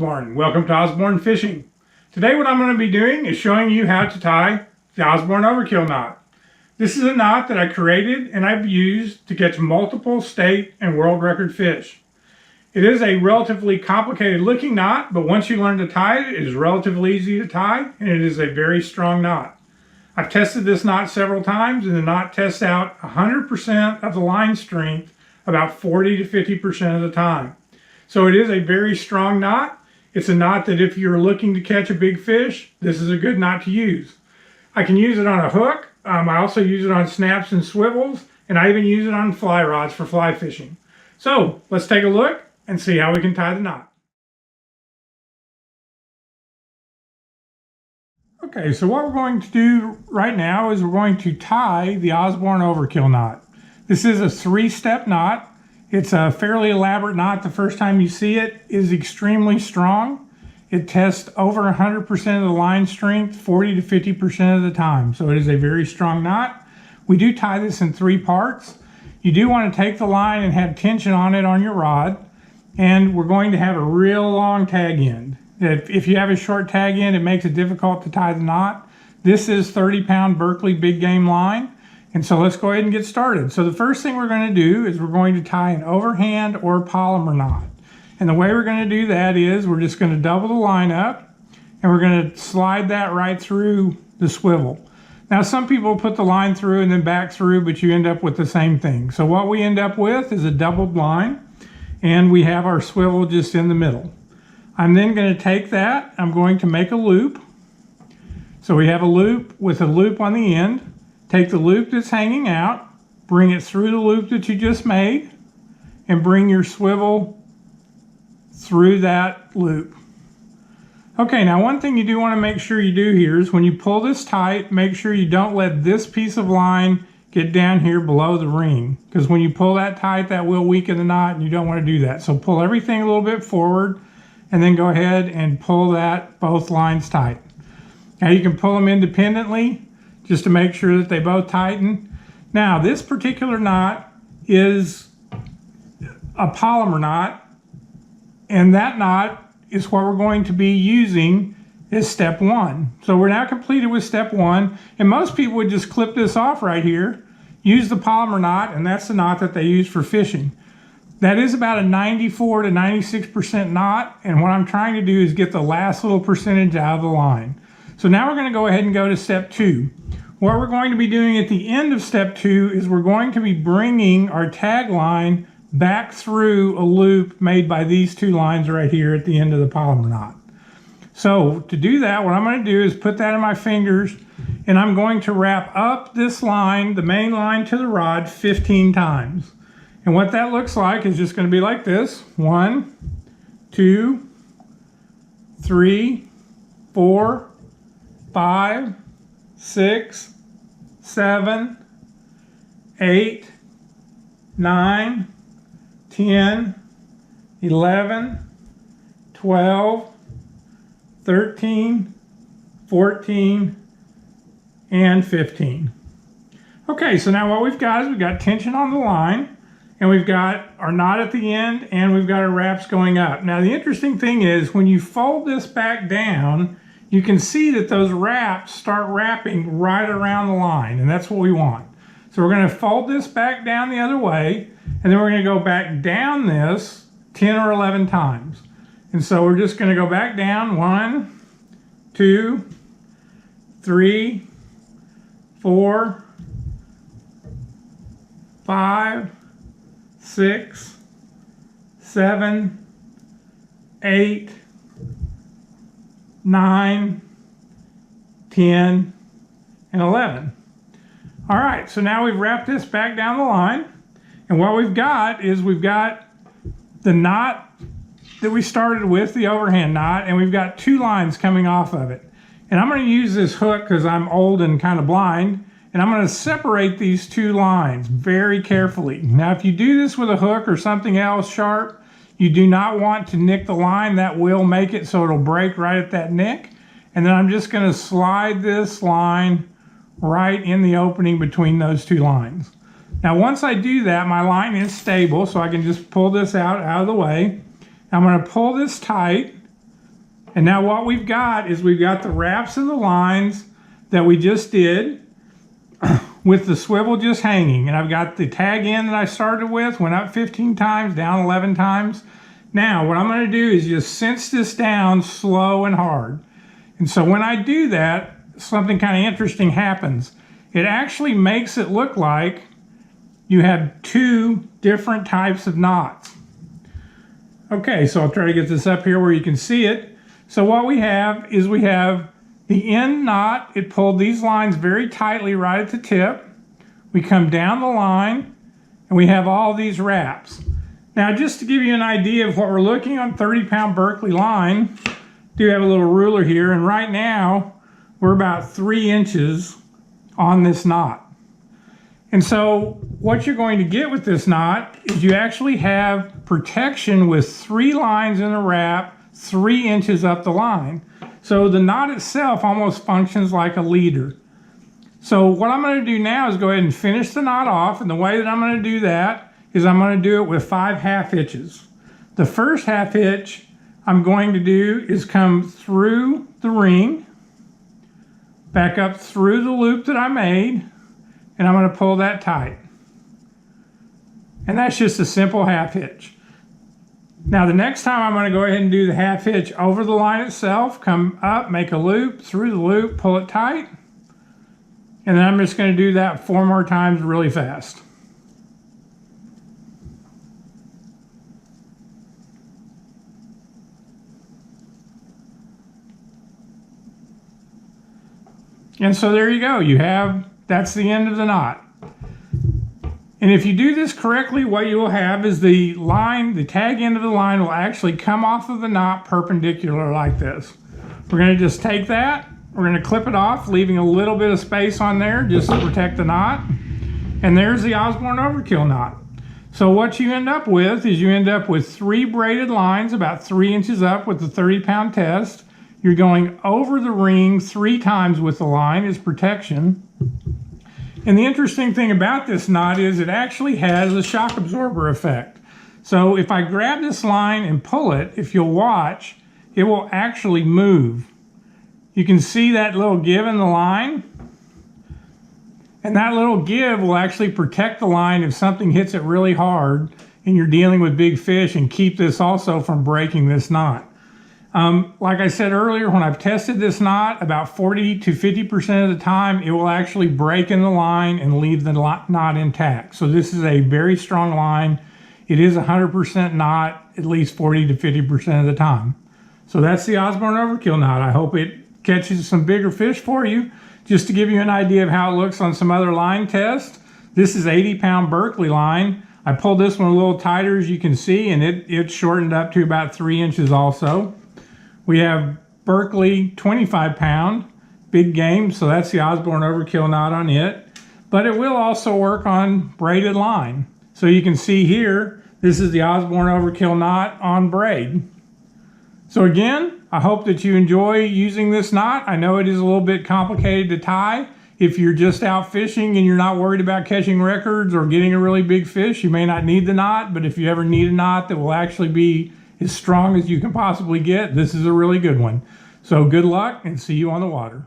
Osborn. Welcome to Osborn Fishing. Today what I'm going to be doing is showing you how to tie the Osborn Overkill knot. This is a knot that I created and I've used to catch multiple state and world record fish. It is a relatively complicated looking knot, but once you learn to tie it, it is relatively easy to tie and it is a very strong knot. I've tested this knot several times and the knot tests out 100% of the line strength about 40 to 50% of the time. So it is a very strong knot. It's a knot that if you're looking to catch a big fish, this is a good knot to use. I can use it on a hook. I also use it on snaps and swivels, and I even use it on fly rods for fly fishing. So let's take a look and see how we can tie the knot. Okay, so what we're going to do right now is we're going to tie the Osborn Overkill knot. This is a 3-step knot. It's a fairly elaborate knot. The first time you see it, it is extremely strong. It tests over 100% of the line strength 40 to 50% of the time. So it is a very strong knot. We do tie this in 3 parts. You do want to take the line and have tension on it on your rod. And we're going to have a real long tag end. If you have a short tag end, it makes it difficult to tie the knot. This is 30-pound Berkley big game line. And so let's go ahead and get started. So the first thing we're going to do is we're going to tie an overhand or Palomar knot. And the way we're going to do that is we're just going to double the line up and we're going to slide that right through the swivel. Now some people put the line through and then back through, but you end up with the same thing. So what we end up with is a doubled line and we have our swivel just in the middle. I'm then going to take that, I'm going to make a loop. So we have a loop with a loop on the end. Take the loop that's hanging out, bring it through the loop that you just made, and bring your swivel through that loop. Okay, now one thing you do want to make sure you do here is when you pull this tight, make sure you don't let this piece of line get down here below the ring. Because when you pull that tight, that will weaken the knot and you don't want to do that. So pull everything a little bit forward and then go ahead and pull that both lines tight. Now you can pull them independently just to make sure that they both tighten. Now this particular knot is a Palomar knot, and that knot is what we're going to be using as step 1. So we're now completed with step 1, and most people would just clip this off right here, use the Palomar knot, and that's the knot that they use for fishing. That is about a 94 to 96% knot, and what I'm trying to do is get the last little percentage out of the line. So now we're going to go ahead and go to step 2. What we're going to be doing at the end of step 2 is we're going to be bringing our tag line back through a loop made by these 2 lines right here at the end of the Palomar knot. So to do that, what I'm going to do is put that in my fingers and I'm going to wrap up this line, the main line to the rod, 15 times. And what that looks like is just going to be like this. 1, 2, 3, 4, 5, 6, 7, 8, 9, 10, 11, 12, 13, 14, and 15. Okay, so now what we've got is we've got tension on the line, and we've got our knot at the end, and we've got our wraps going up. Now the interesting thing is when you fold this back down, you can see that those wraps start wrapping right around the line, and that's what we want. So we're going to fold this back down the other way, and then we're going to go back down this 10 or 11 times. And so we're just going to go back down 1, 2, 3, 4, 5, 6, 7, 8, 9, 10, and 11. All right, so now we've wrapped this back down the line, and what we've got is we've got the knot that we started with, the overhand knot, and we've got 2 lines coming off of it. And I'm going to use this hook because I'm old and kind of blind, and I'm going to separate these 2 lines very carefully. Now if you do this with a hook or something else sharp, you do not want to nick the line. That will make it so it'll break right at that nick. And then I'm just going to slide this line right in the opening between those 2 lines. Now once I do that, my line is stable, so I can just pull this out of the way. I'm going to pull this tight, And now what we've got is we've got the wraps of the lines that we just did with the swivel just hanging. And I've got the tag end that I started with, went up 15 times, down 11 times. Now what I'm going to do is just cinch this down slow and hard. And so when I do that, something kind of interesting happens. It actually makes it look like you have two different types of knots. Okay, so I'll try to get this up here where you can see it. So what we have is we have the end knot. It pulled these lines very tightly right at the tip. We come down the line and we have all these wraps. Now just to give you an idea of what we're looking on 30-pound Berkley line, I do have a little ruler here, and right now we're about 3 inches on this knot. And so what you're going to get with this knot is you actually have protection with 3 lines in a wrap 3 inches up the line. So the knot itself almost functions like a leader. So what I'm going to do now is go ahead and finish the knot off, and the way that I'm going to do that is I'm going to do it with 5 half hitches. The first half hitch I'm going to do is come through the ring, back up through the loop that I made, and I'm going to pull that tight. And that's just a simple half hitch. Now the next time I'm going to go ahead and do the half hitch over the line itself, come up, make a loop, through the loop, pull it tight, and then I'm just going to do that 4 more times really fast. And so there you go, that's the end of the knot. And if you do this correctly, what you will have is the line, the tag end of the line will actually come off of the knot perpendicular like this. We're going to just take that, we're going to clip it off, leaving a little bit of space on there just to protect the knot. And there's the Osborn Overkill knot. So what you end up with is you end up with 3 braided lines about 3 inches up with the 30-pound test. You're going over the ring 3 times with the line as protection. And the interesting thing about this knot is it actually has a shock absorber effect. So if I grab this line and pull it, if you'll watch, it will actually move. You can see that little give in the line. And that little give will actually protect the line if something hits it really hard and you're dealing with big fish, and keep this also from breaking this knot. Like I said earlier, when I've tested this knot, about 40 to 50% of the time, it will actually break in the line and leave the knot intact. So this is a very strong line. It is 100% knot, at least 40 to 50% of the time. So that's the Osborn Overkill knot. I hope it catches some bigger fish for you. Just to give you an idea of how it looks on some other line tests, this is 80-pound Berkley line. I pulled this one a little tighter, as you can see, and it shortened up to about 3 inches also. We have Berkley 25-pound, big game, so that's the Osborn Overkill knot on it. But it will also work on braided line. So you can see here, this is the Osborn Overkill knot on braid. So again, I hope that you enjoy using this knot. I know it is a little bit complicated to tie. If you're just out fishing and you're not worried about catching records or getting a really big fish, you may not need the knot, but if you ever need a knot that will actually be as strong as you can possibly get, this is a really good one. So good luck, and see you on the water.